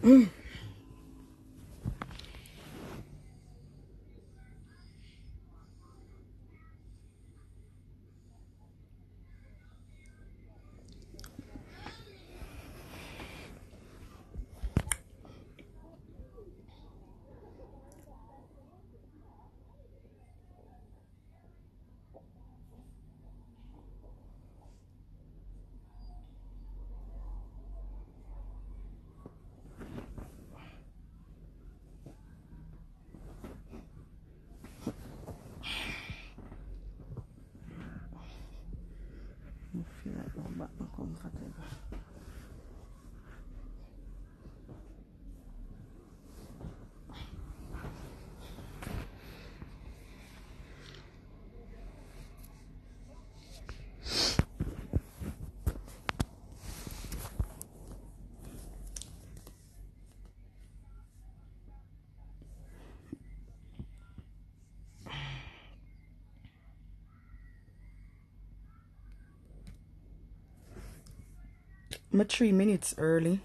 I feel like going back more comfortable. I'm 3 minutes early.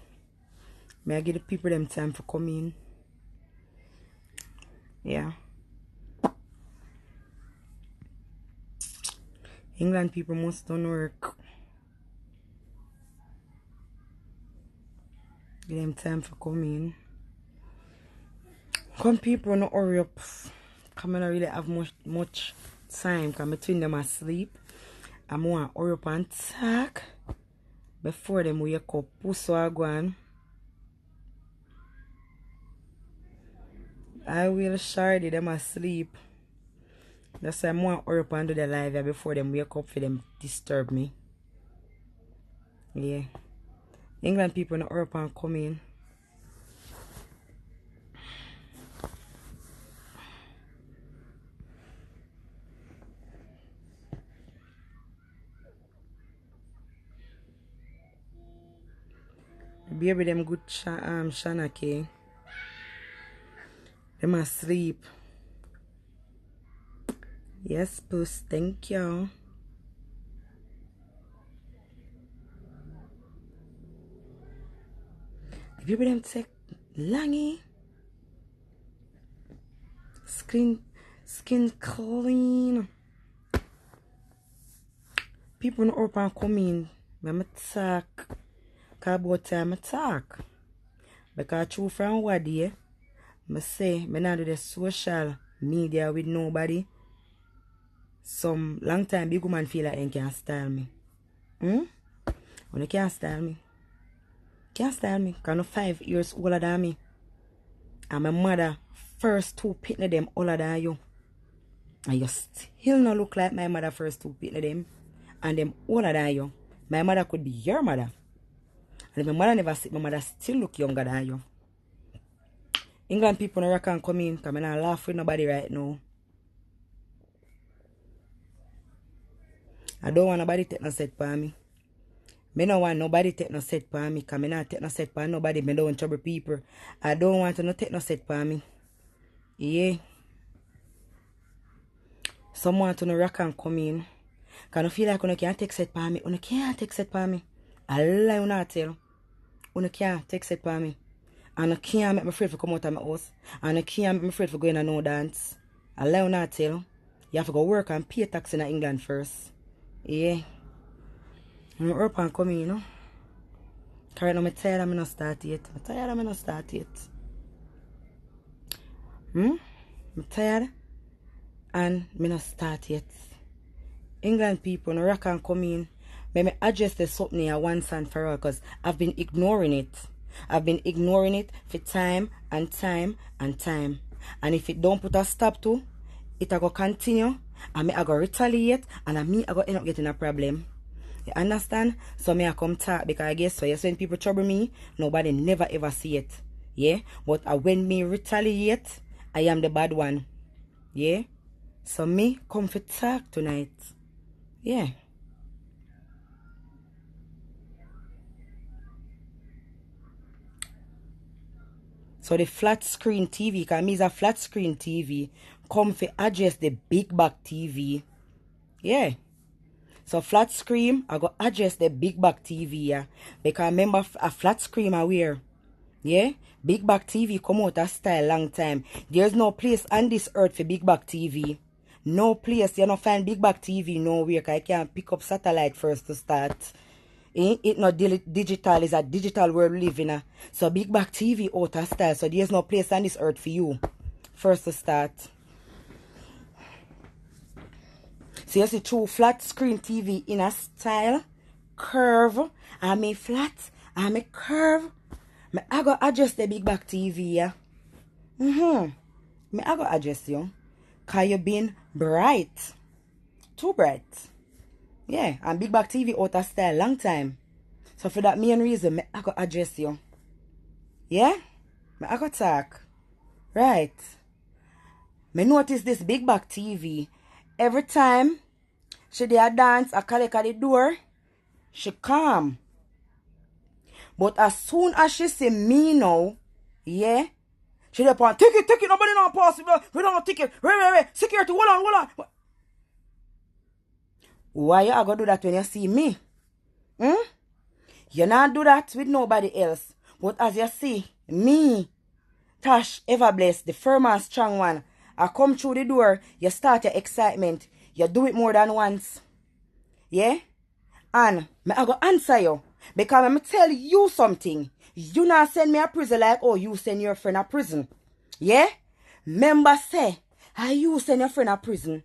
May I give the people them time for come in? Yeah. England people must don't work. Give them time for come in. Come people, no hurry up. Come, I don't really have much time. Because between them asleep. I'm going to hurry up and talk before them wake up. So I go on. I will shorty them asleep. That's why I'm going to hurry up and do the live before them wake up for them disturb me. Yeah. England people no hurry up and come in. Baby them good Shana K. Them asleep. Yes, puss, thank you. The baby them take longy. Skin clean. People no up and come in. I'm talk. Cause about time I talk. Because true from what day, I say I not do the social media with nobody. Some long time big woman feel like they can't style me. When they can't style me. Can't style me. Because I'm 5 years older than me. And my mother first 2 pitney them older than you. And you still not look like my mother first 2 pitney them. And them older than you. My mother could be your mother. And if my mother never see, my mother still look younger than you. England people no can come in because I don't laugh with nobody right now. I don't want nobody take no set for me. I don't want nobody take no set for me because I don't take no set for nobody. I don't want trouble people. I don't want to no take no set for me. Yeah. Someone to no rock and come in. Because I feel like you can't take set for me. You can't take set for me. I lie you not tell. You can't take set for me. And I can't make me afraid to come out of my house. And I can't make me afraid to go in and no dance. I lie you not tell. You have to go work and pay tax in England first. Yeah. I'm up and come in, you know. Because I'm tired and I'm not start yet. I'm tired and I'm not start yet. I'm tired and I'm not start yet. England people, no rock and come in. Let me address this something here once and for all because I've been ignoring it. I've been ignoring it for time and time and time. And if it don't put a stop to, it'll go continue. And me I go retaliate and me I go end up getting a problem. You understand? So me I come talk because I guess so. Yes, when people trouble me, nobody never ever see it. Yeah? But when me retaliate, I am the bad one. Yeah? So me come for talk tonight. Yeah. So the flat screen TV, because me is a flat screen TV, come for address the big back TV. Yeah. So flat screen, I go address the big back TV, yeah. Because remember a flat screen I wear. Yeah? Big Back TV come out a style long time. There's no place on this earth for Big Back TV. No place. You don't find Big Back TV nowhere. Cause I can't pick up satellite first to start. It not digital. It's a digital world we live in. So Big Back TV out of style. So there's no place on this earth for you. First to start. So you see two flat screen TV in a style. Curve. I mean flat. I mean curve. I go adjust the Big Back TV, yeah. I go adjust you. Cause you been bright. Too bright. Yeah, and Big Back TV out of style long time. So for that main reason, I go address you. Yeah? I go talk. Right. Me notice this Big Back TV. Every time she dey a dance, I collect at the door, she calm. But as soon as she see me now, yeah, she dey on, take it, nobody not possible. We don't take it. Wait. Security, hold on. Why you gonna do that when you see me? You not do that with nobody else. But as you see, me, Tash Everblessed, the firm and strong one, I come through the door, you start your excitement. You do it more than once. Yeah? And I go answer you. Because I'm tell you something. You not send me a prison like, oh, you send your friend a prison. Yeah? Member say, how you send your friend a prison.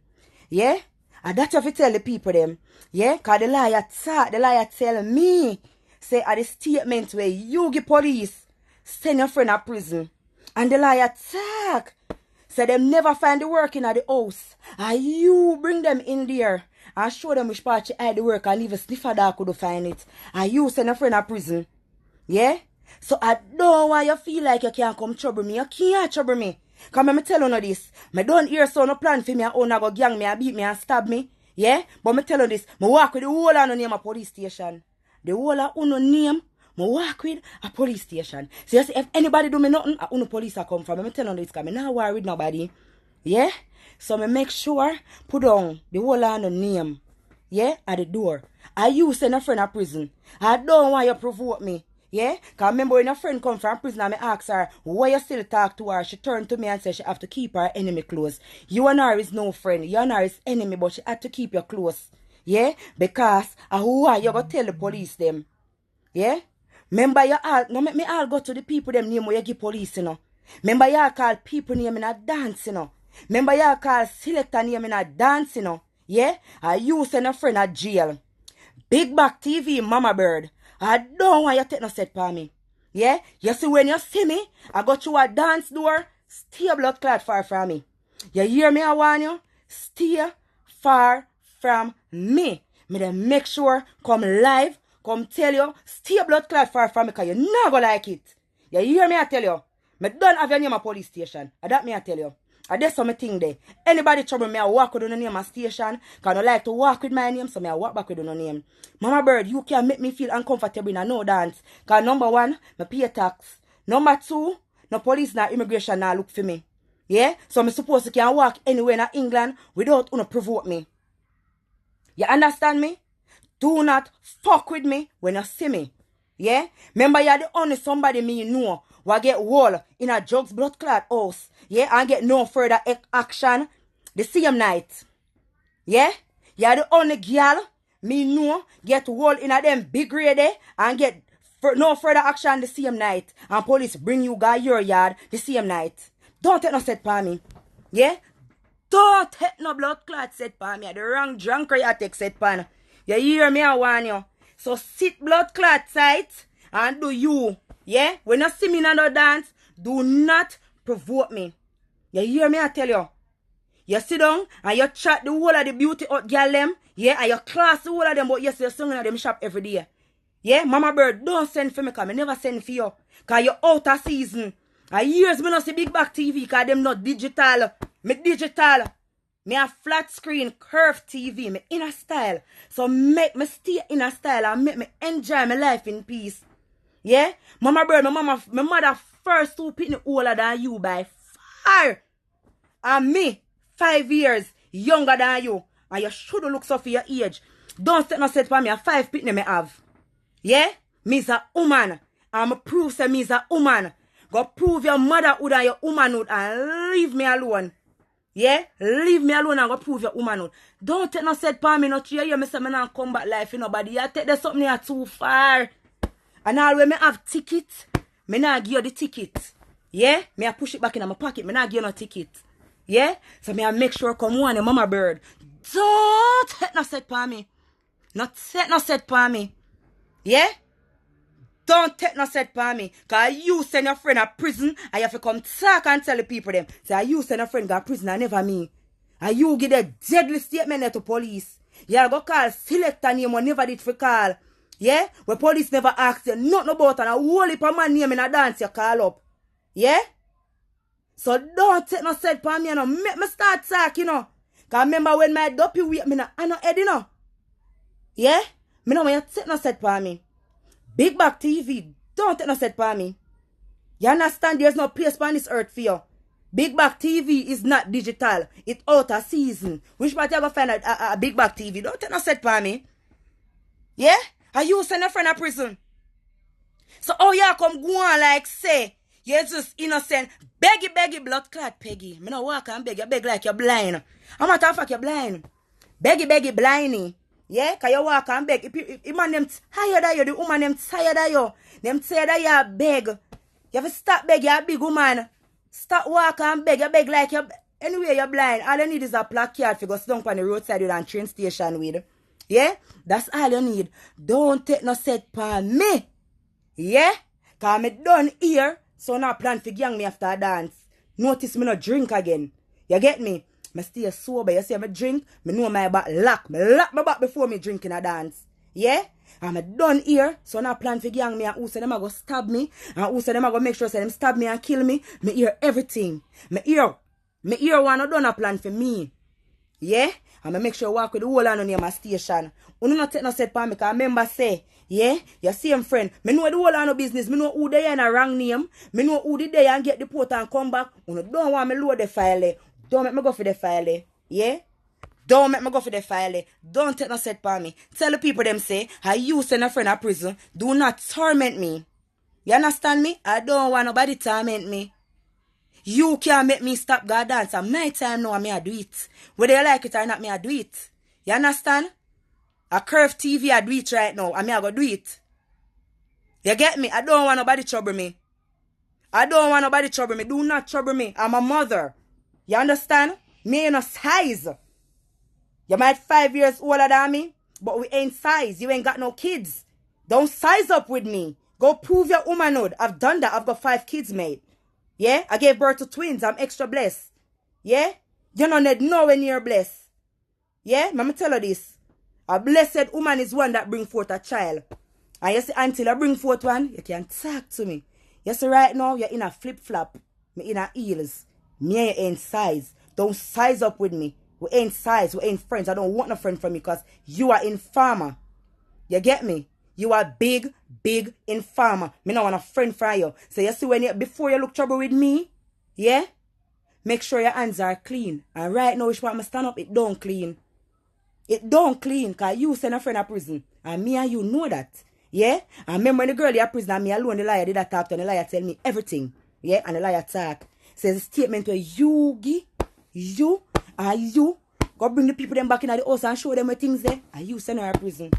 Yeah? And that's what you tell the people them. Yeah? Because the liar tell me, say at the statement where you give police, send your friend a prison. And the liar talk. Say them never find the working at the house. And you bring them in there. And show them which part you hide the work and leave a sniffer that could find it. And you send a friend a prison. Yeah? So I don't want you feel like you can't come trouble me. You can't trouble me. Because me tell you this. Me don't hear so no plan for me and own go gang me and beat me and stab me. Yeah? But me tell you this. Me walk with the whole of no name a police station. The whole of no name. Me walk with a police station. So you see, if anybody do me nothing, a uno police a come from. Me tell you this because me not worry with nobody. Yeah? So me make sure put down the whole of no name. Yeah? At the door. I you send a friend a prison. I don't want you provoke me. Yeah? Because remember when a friend come from prison and I ask her, why you still talk to her? She turned to me and said she have to keep her enemy close. You and her is no friend. You and her is enemy, but she had to keep you close. Yeah? Because who are you going to tell the police them? Yeah? Remember you all, no make me all go to the people them name where you give police, you know. Remember you all call people name in a dance, you know. Remember you all call selector name in a dance, you know. Yeah? And you send a friend at jail. Big Back TV, Mama Bird. I don't want you to take no set for me. Yeah? You see when you see me, I go through a dance door, stay blood clot far from me. You hear me, I want you? Stay far from me. Me then make sure, come live, come tell you, stay blood clot far from me, because you not gonna like it. You hear me, I tell you? Me don't have your name at police station. And that me, I tell you. And that's some thing there. Anybody trouble me, I walk with the name of station. Because I like to walk with my name, so I walk back with the name. Mama Bird, you can make me feel uncomfortable in a no dance. Because number one, I pay tax. Number two, no police nor immigration now look for me. Yeah? So I'm supposed to can walk anywhere in England without provoke me. You understand me? Do not fuck with me when you see me. Yeah? Remember you're the only somebody me know who get wall in a drugs blood clot house. Yeah? And get no further action the same night. Yeah? You're the only girl me know get wall in a them big grade and get no further action the same night. And police bring you guy your yard the same night. Don't take no set for me. Yeah? Don't take no blood clot set for me. The wrong drunk you take set for. You hear me, I warn you. So sit blood clot tight and do you. Yeah? When you see me in another dance, do not provoke me. You hear me, I tell you. You sit down and you chat the whole of the beauty out girl them. Yeah? And you class the whole of them, but yes, you're singing at them shop every day. Yeah? Mama Bird, don't send for me because I never send for you. Because you're out of season. And years me not see Big Back TV because them not digital. Me digital. Me a flat screen, curved TV, me in a style. So make me stay in a style and make me enjoy my life in peace. Yeah? Mama Bird, my mother first 2 pitney older than you by far. And me, 5 years younger than you. And you should look so for your age. Don't set no set for me, a 5 pitney me have. Yeah? Me's a woman. I'm prove say me is a woman. Go prove your motherhood and your womanhood and leave me alone. Yeah? Leave me alone and go prove your womanhood. Don't take no set for me, no cheer you. Me say me not come back life in nobody. You take that something here too far. And all when me have ticket, me not give you the ticket. Yeah? Me I push it back in my pocket. Me not give you no ticket. Yeah? So me I make sure come on your mama bird. Don't take no set for me. Not take no set for me. Yeah? Don't take no set for me. Cause you send your friend to prison and you have to come talk and tell the people them. Say you send your friend to prison and never me. And you give a deadly statement there to police. You go call selector name or never did for call. Yeah? Where police never ask you nothing about and a whole heap of man name in a dance you call up. Yeah? So don't take no set for me, you know. Make me start talking, you know. Cause remember when my dopey wait me I no head, you know. Yeah? Me know when you take no set for me. Big Back TV, don't take no set for me. You understand there's no place on this earth for you. Big Back TV is not digital. It's out of season. Which part you go find a Big Back TV? Don't take no set for me. Yeah? Are you send a friend to prison? So oh yeah, come go on like say, you're just innocent. Beggy blood clot Peggy. Me no walk and beg. You beg like you're blind. How much the fuck you blind? Beggy blindy. Yeah, cause you walk and beg. If man them tired of you, the woman them tired of you. Them tired of you beg. You have to stop beg, you're a big woman. Stop walk and beg. You beg like you. Anyway, you're blind. All you need is a placard to go sit down on the roadside with and train station with. Yeah? That's all you need. Don't take no set for me. Yeah? Cause me done here, so now plan for gang me after a dance. Notice me not drink again. You get me? Me stay sober. You see me drink, me know my back lock. Me lock my back before me drink in a dance. Yeah? And me done here, so now plan for gang me and who say them a go stab me. And who say them a go make sure say them stab me and kill me. Me hear everything. Me hear one done a plan for me. Yeah? And me make sure walk with the whole on near my station. You not take no set for me, because remember say, yeah, your same friend. Me know the whole on business. Me know who they in a wrong name. Me know who did they and get the port and come back. You don't want me load the file. Don't make me go for the file. Yeah? Don't make me go for the file. Don't take no set for me. Tell the people them say, how you send a friend to prison. Do not torment me. You understand me? I don't want nobody torment me. You can't make me stop God dance. And my time now, I do it. Whether you like it or not, I do it. You understand? A curve TV, I do it right now. And I go do it. You get me? I don't want nobody trouble me. I don't want nobody trouble me. Do not trouble me. I'm a mother. You understand? Me ain't no size. You might 5 years older than me, but we ain't size. You ain't got no kids. Don't size up with me. Go prove your womanhood. I've done that. I've got 5 kids, mate. Yeah? I gave birth to twins. I'm extra blessed. Yeah? You don't need nowhere near blessed. Yeah? Mama tell her this. A blessed woman is one that bring forth a child. And you see, until I bring forth one, you can talk to me. You see, right now, you're in a flip-flop. Me in a heels. Me ain't size. Don't size up with me. We ain't size. We ain't friends. I don't want no friend from you because you are informer. You get me? You are big informer. Me not want a friend from you. So you see, before you look trouble with me, yeah? Make sure your hands are clean. And right now, if you want me stand up, it don't clean. It don't clean, because you send a friend to prison. And me and you know that. Yeah? And remember when the girl in prison and me alone, the liar did that talk to, and the liar tell me everything. Yeah? And the liar talk. Says a statement where you go bring the people them back in the house and show them where things there. And you send her to prison.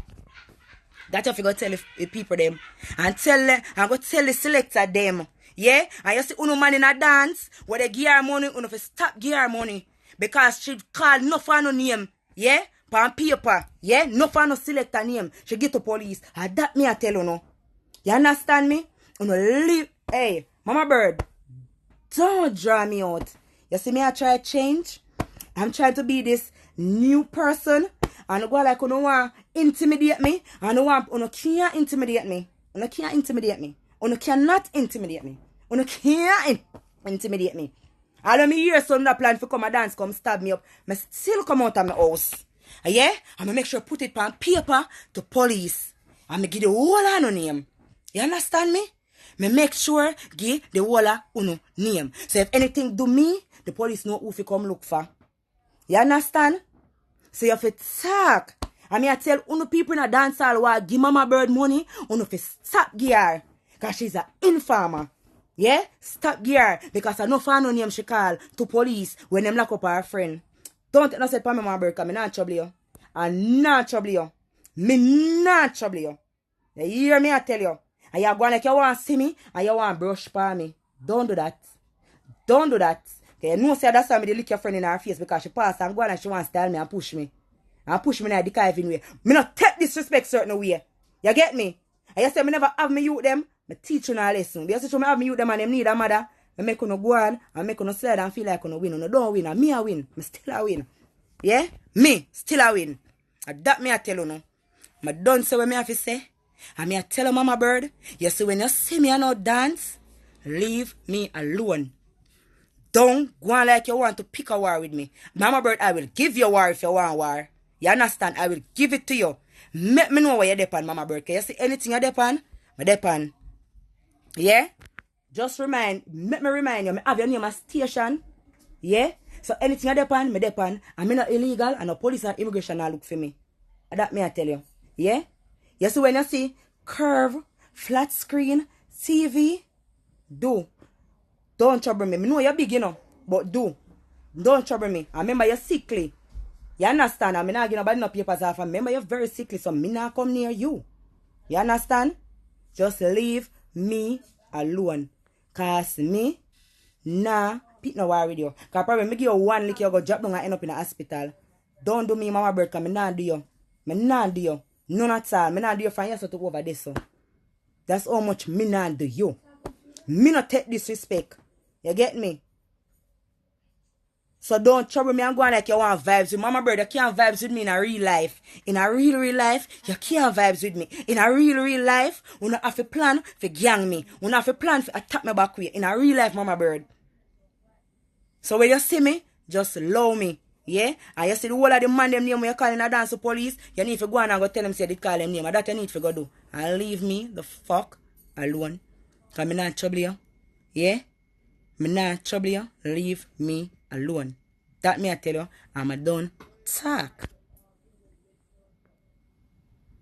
That's what you go tell the people them. And tell them, and go tell the selector them. Yeah? And you see uno man in a dance, where they give her money, uno for stop give her money. Because she called no for no name. Yeah? On paper, yeah? No for no select a name. She get to police. And that me I tell you no. You understand me? You know, leave. Hey, Mama Bird, don't draw me out. You see me, I try to change. I'm trying to be this new person. And go like, you know, want intimidate me. And you want, you can't intimidate me. You can't intimidate me. You cannot intimidate me. You can't intimidate me. I don't hear some that plan for come a dance, come stab me up. I still come out of my house. Yeah? I'm going to make sure I put it on paper to police. I'm going to give the whole of no name. You understand me? Me make sure give the whole of no name. So if anything do me, the police know who to come look for. You understand? So you have to talk. I mean, I tell people in a dance hall who give Mama Bird money, you have to stop gear. Because she's an informer. Yeah? Stop gear. Because I know for no name she call to police when them lock up her friend. Don't take no set for me, Mama Bird, because me not trouble you. I not trouble you. Me not trouble you. You hear me, I tell you. And you go like you want to see me and you want to brush for me. Don't do that. Don't do that. Okay, you know say that's why me lick your friend in her face because she passed and go and she want to style me and push me. And push me in the caving way. Me not take disrespect certain way. You get me? And you say me never have me youth them. Me teach you a lesson. Because you me have me youth them and them need a mother. I make you no go on and make you no slide and feel like you no win. You don't win. And me a win. Me still a win. Yeah? Me still a win. And that me a tell you no. I don't say what me have to say. And me a tell you, Mama Bird, you see when you see me and no dance, leave me alone. Don't go on like you want to pick a war with me. Mama Bird, I will give you a war if you want war. You understand? I will give it to you. Make me know where you're depend, Mama Bird. Can you see anything you depend? I depend. Yeah? Just make me remind you, I have your name as station. Yeah? So anything you depend, me depend. I'm not illegal and no police and immigration now look for me. That me I tell you. Yeah? You see when you see curve, flat screen, TV, do. Don't trouble me. I know you're big, you know, but do. Don't trouble me. I remember you're sickly. You understand? I'm not giving no papers off. I remember you're very sickly, so me not come near you. You understand? Just leave me alone. Cause me, nah, pick no war with you. Cause probably me give you one lick, you go drop down and end up in the hospital. Don't do me, Mama Bird, cause me not do you. Me not do you. None at all. Me not do you from yourself to go over this, so. That's how much me not do you. Me not take disrespect. You get me? So don't trouble me and go on like you want vibes with Mama Bird. You can't vibes with me in a real life. In a real life, you can't vibes with me. In a real life, we don't have a plan for gang me. We don't have a plan for attack me back way. In a real life, Mama Bird. So when you see me, just love me. Yeah? And you see the whole of the man them name when you call in a dance to police, you need to go on and go tell them say they call them name. And that you need to go do. And leave me the fuck alone. Because I'm not trouble you. Yeah? Me not trouble you. Leave me alone. That me I tell you, I'm a done talk.